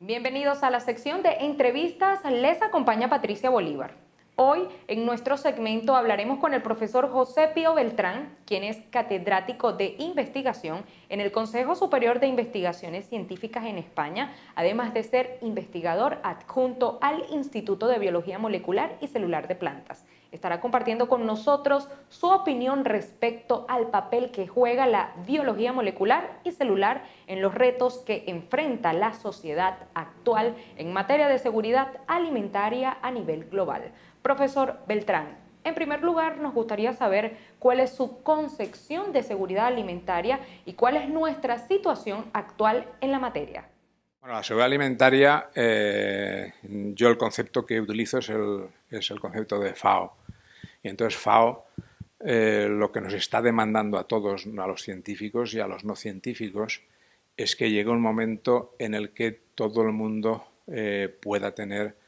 Bienvenidos a la sección de entrevistas. Les acompaña Patricia Bolívar. Hoy, en nuestro segmento, hablaremos con el profesor José Pío Beltrán, quien es catedrático de investigación en el Consejo Superior de Investigaciones Científicas en España, además de ser investigador adjunto al Instituto de Biología Molecular y Celular de Plantas. Estará compartiendo con nosotros su opinión respecto al papel que juega la biología molecular y celular en los retos que enfrenta la sociedad actual en materia de seguridad alimentaria a nivel global. Profesor Beltrán, en primer lugar nos gustaría saber cuál es su concepción de seguridad alimentaria y cuál es nuestra situación actual en la materia. Bueno, la seguridad alimentaria, yo el concepto que utilizo es el concepto de FAO. Y entonces FAO lo que nos está demandando a todos, a los científicos y a los no científicos, es que llegue un momento en el que todo el mundo pueda tener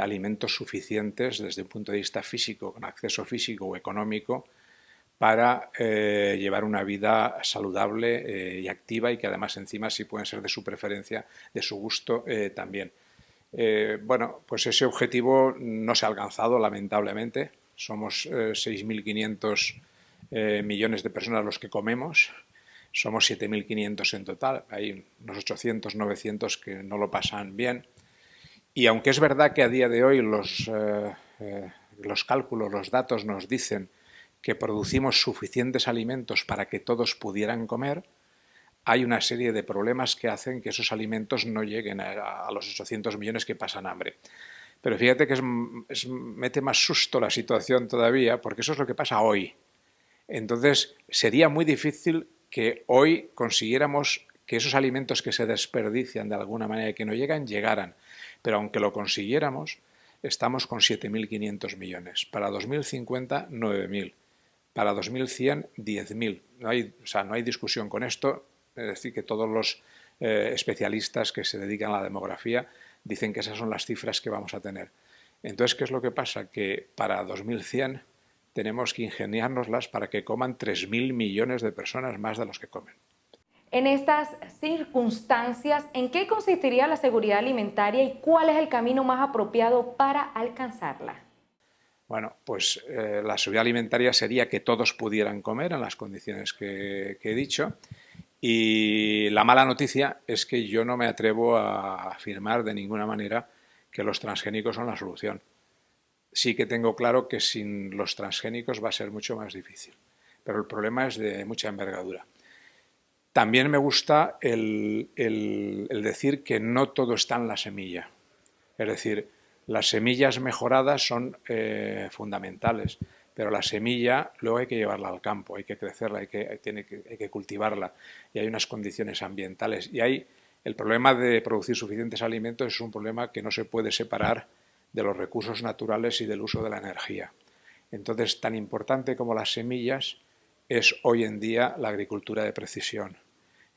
alimentos suficientes desde un punto de vista físico, con acceso físico o económico, para llevar una vida saludable y activa, y que además encima, si pueden ser de su preferencia, de su gusto también. Bueno, pues ese objetivo no se ha alcanzado, lamentablemente. Somos 6.500 millones de personas los que comemos. Somos 7.500 en total. Hay unos 800, 900 que no lo pasan bien. Y aunque es verdad que a día de hoy los cálculos, los datos nos dicen que producimos suficientes alimentos para que todos pudieran comer, hay una serie de problemas que hacen que esos alimentos no lleguen a los 800 millones que pasan hambre. Pero fíjate que mete más susto la situación todavía, porque eso es lo que pasa hoy. Entonces, sería muy difícil que hoy consiguiéramos que esos alimentos que se desperdician de alguna manera y que no llegaran. Pero aunque lo consiguiéramos, estamos con 7.500 millones. Para 2050, 9.000. Para 2100, 10.000. No hay discusión con esto. Es decir, que todos los especialistas que se dedican a la demografía dicen que esas son las cifras que vamos a tener. Entonces, ¿qué es lo que pasa? Que para 2100 tenemos que ingeniárnoslas para que coman 3.000 millones de personas más de los que comen. En estas circunstancias, ¿en qué consistiría la seguridad alimentaria y cuál es el camino más apropiado para alcanzarla? Bueno, pues la seguridad alimentaria sería que todos pudieran comer en las condiciones que he dicho. Y la mala noticia es que yo no me atrevo a afirmar de ninguna manera que los transgénicos son la solución. Sí que tengo claro que sin los transgénicos va a ser mucho más difícil, pero el problema es de mucha envergadura. También me gusta el decir que no todo está en la semilla. Es decir, las semillas mejoradas son fundamentales, pero la semilla luego hay que llevarla al campo, hay que crecerla, hay que cultivarla, y hay unas condiciones ambientales. Y el problema de producir suficientes alimentos es un problema que no se puede separar de los recursos naturales y del uso de la energía. Entonces, tan importante como las semillas es hoy en día la agricultura de precisión.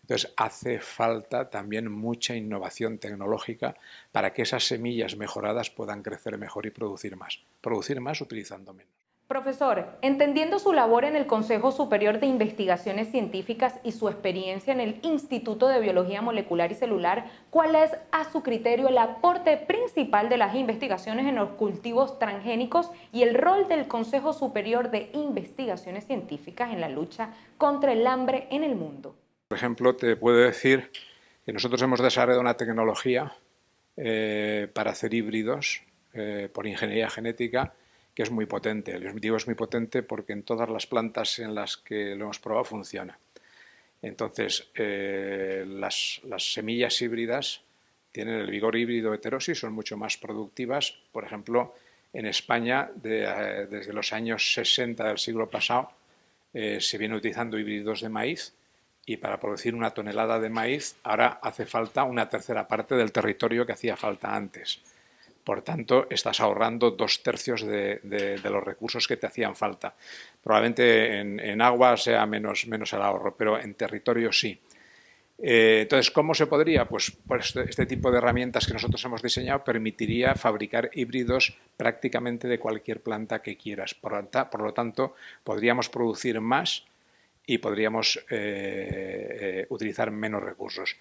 Entonces, hace falta también mucha innovación tecnológica para que esas semillas mejoradas puedan crecer mejor y producir más utilizando menos. Profesor, entendiendo su labor en el Consejo Superior de Investigaciones Científicas y su experiencia en el Instituto de Biología Molecular y Celular, ¿cuál es, a su criterio, el aporte principal de las investigaciones en los cultivos transgénicos y el rol del Consejo Superior de Investigaciones Científicas en la lucha contra el hambre en el mundo? Por ejemplo, te puedo decir que nosotros hemos desarrollado una tecnología para hacer híbridos por ingeniería genética que es muy potente. El dispositivo es muy potente porque en todas las plantas en las que lo hemos probado funciona. Entonces, las semillas híbridas tienen el vigor híbrido heterosis, son mucho más productivas. Por ejemplo, en España, desde los años 60 del siglo pasado, se viene utilizando híbridos de maíz, y para producir 1 tonelada de maíz ahora hace falta 1/3 parte del territorio que hacía falta antes. Por tanto, estás ahorrando 2/3 de los recursos que te hacían falta. Probablemente en agua sea menos el ahorro, pero en territorio sí. Entonces, ¿cómo se podría? Pues este tipo de herramientas que nosotros hemos diseñado permitiría fabricar híbridos prácticamente de cualquier planta que quieras. Por lo tanto, podríamos producir más y podríamos utilizar menos recursos.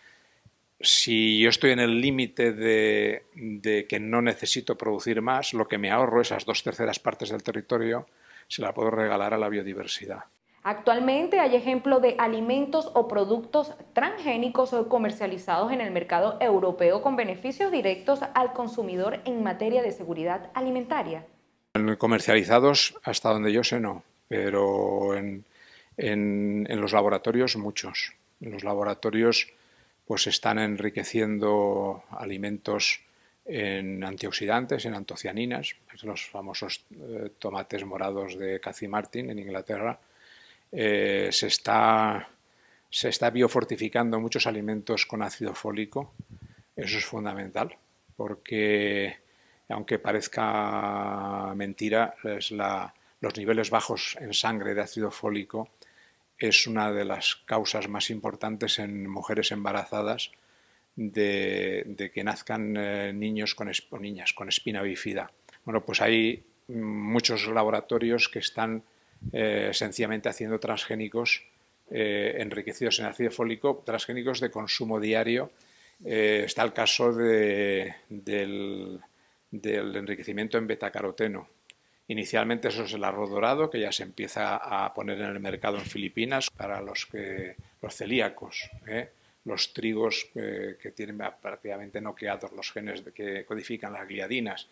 si yo estoy en el límite de que no necesito producir más, lo que me ahorro, esas 2/3 partes del territorio, se la puedo regalar a la biodiversidad. Actualmente hay ejemplo de alimentos o productos transgénicos comercializados en el mercado europeo con beneficios directos al consumidor en materia de seguridad alimentaria. Comercializados, hasta donde yo sé, no, pero en los laboratorios muchos. En los laboratorios pues están enriqueciendo alimentos en antioxidantes, en antocianinas, los famosos tomates morados de Cathy Martin en Inglaterra. Se está biofortificando muchos alimentos con ácido fólico. Eso es fundamental, porque aunque parezca mentira, los niveles bajos en sangre de ácido fólico es una de las causas más importantes en mujeres embarazadas de que nazcan niños o niñas con espina bífida. Bueno, pues hay muchos laboratorios que están sencillamente haciendo transgénicos enriquecidos en ácido fólico, transgénicos de consumo diario. Está el caso del enriquecimiento en betacaroteno. Inicialmente eso es el arroz dorado, que ya se empieza a poner en el mercado en Filipinas para los celíacos, los trigos que tienen prácticamente noqueados los genes que codifican las gliadinas,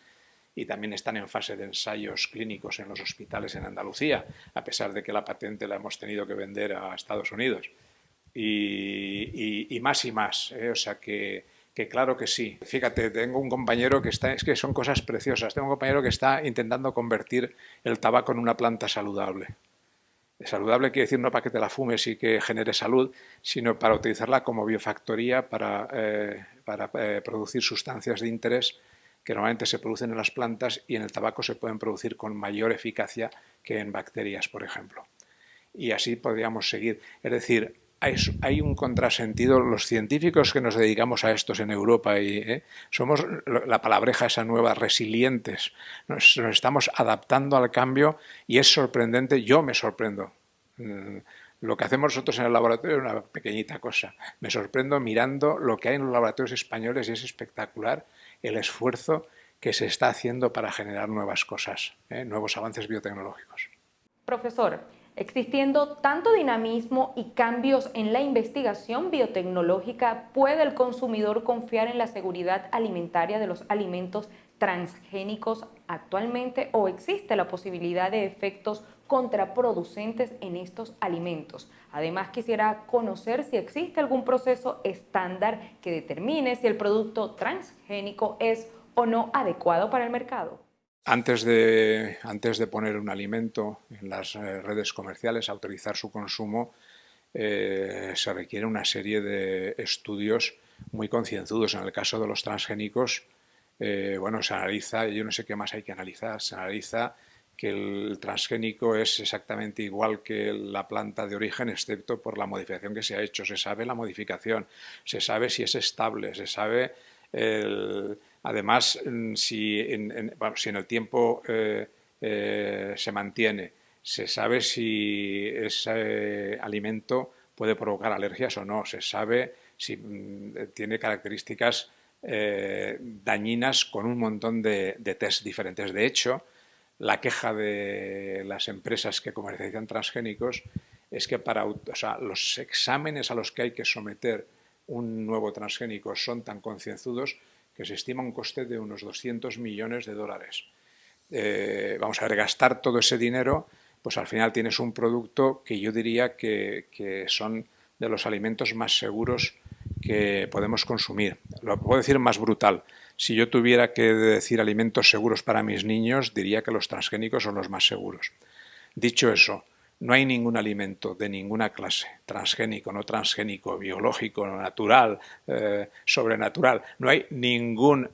y también están en fase de ensayos clínicos en los hospitales en Andalucía, a pesar de que la patente la hemos tenido que vender a Estados Unidos. Y más y más, o sea que claro que sí. Fíjate, tengo un compañero que es que son cosas preciosas, tengo un compañero que está intentando convertir el tabaco en una planta saludable. Saludable quiere decir no para que te la fumes y que genere salud, sino para utilizarla como biofactoría para producir sustancias de interés que normalmente se producen en las plantas y en el tabaco se pueden producir con mayor eficacia que en bacterias, por ejemplo. Y así podríamos seguir. Es decir, hay un contrasentido. Los científicos que nos dedicamos a estos en Europa somos la palabreja esa nueva, resilientes. Nos estamos adaptando al cambio y es sorprendente. Yo me sorprendo. Lo que hacemos nosotros en el laboratorio es una pequeñita cosa. Me sorprendo mirando lo que hay en los laboratorios españoles y es espectacular el esfuerzo que se está haciendo para generar nuevas cosas, nuevos avances biotecnológicos. Profesor, existiendo tanto dinamismo y cambios en la investigación biotecnológica, ¿puede el consumidor confiar en la seguridad alimentaria de los alimentos transgénicos actualmente o existe la posibilidad de efectos contraproducentes en estos alimentos? Además, quisiera conocer si existe algún proceso estándar que determine si el producto transgénico es o no adecuado para el mercado. Antes de poner un alimento en las redes comerciales, autorizar su consumo, se requiere una serie de estudios muy concienzudos. En el caso de los transgénicos, se analiza, yo no sé qué más hay que analizar, se analiza que el transgénico es exactamente igual que la planta de origen, excepto por la modificación que se ha hecho. Se sabe la modificación, se sabe si es estable, se sabe además si en el tiempo se mantiene, se sabe si ese alimento puede provocar alergias o no, se sabe si tiene características dañinas con un montón de test diferentes. De hecho, la queja de las empresas que comercializan transgénicos es que los exámenes a los que hay que someter un nuevo transgénico son tan concienzudos que se estima un coste de unos 200 millones de dólares. Vamos a ver, gastar todo ese dinero, pues al final tienes un producto que yo diría que son de los alimentos más seguros que podemos consumir. Lo puedo decir más brutal. Si yo tuviera que decir alimentos seguros para mis niños, diría que los transgénicos son los más seguros. Dicho eso, no hay ningún alimento de ninguna clase, transgénico, no transgénico, biológico, natural, sobrenatural, no hay ningún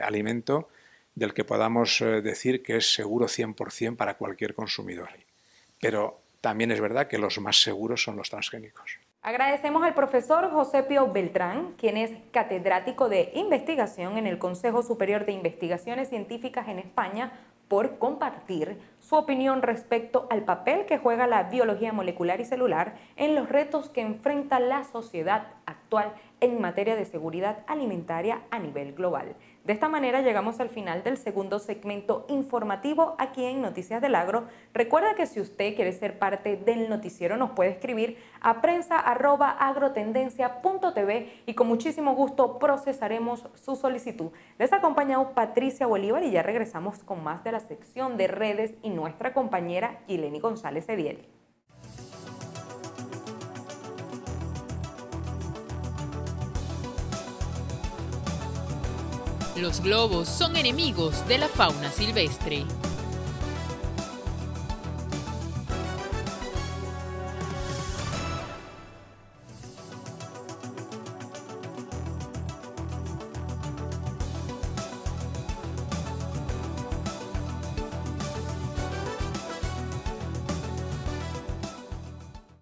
alimento del que podamos decir que es seguro 100% para cualquier consumidor. Pero también es verdad que los más seguros son los transgénicos. Agradecemos al profesor José Pío Beltrán, quien es catedrático de investigación en el Consejo Superior de Investigaciones Científicas en España, por compartir su opinión respecto al papel que juega la biología molecular y celular en los retos que enfrenta la sociedad actual en materia de seguridad alimentaria a nivel global. De esta manera llegamos al final del segundo segmento informativo aquí en Noticias del Agro. Recuerda que si usted quiere ser parte del noticiero nos puede escribir a prensa@agrotendencia.tv y con muchísimo gusto procesaremos su solicitud. Les ha acompañado Patricia Bolívar y ya regresamos con más de la sección de redes y nuestra compañera Yileni González Ediel. Los globos son enemigos de la fauna silvestre.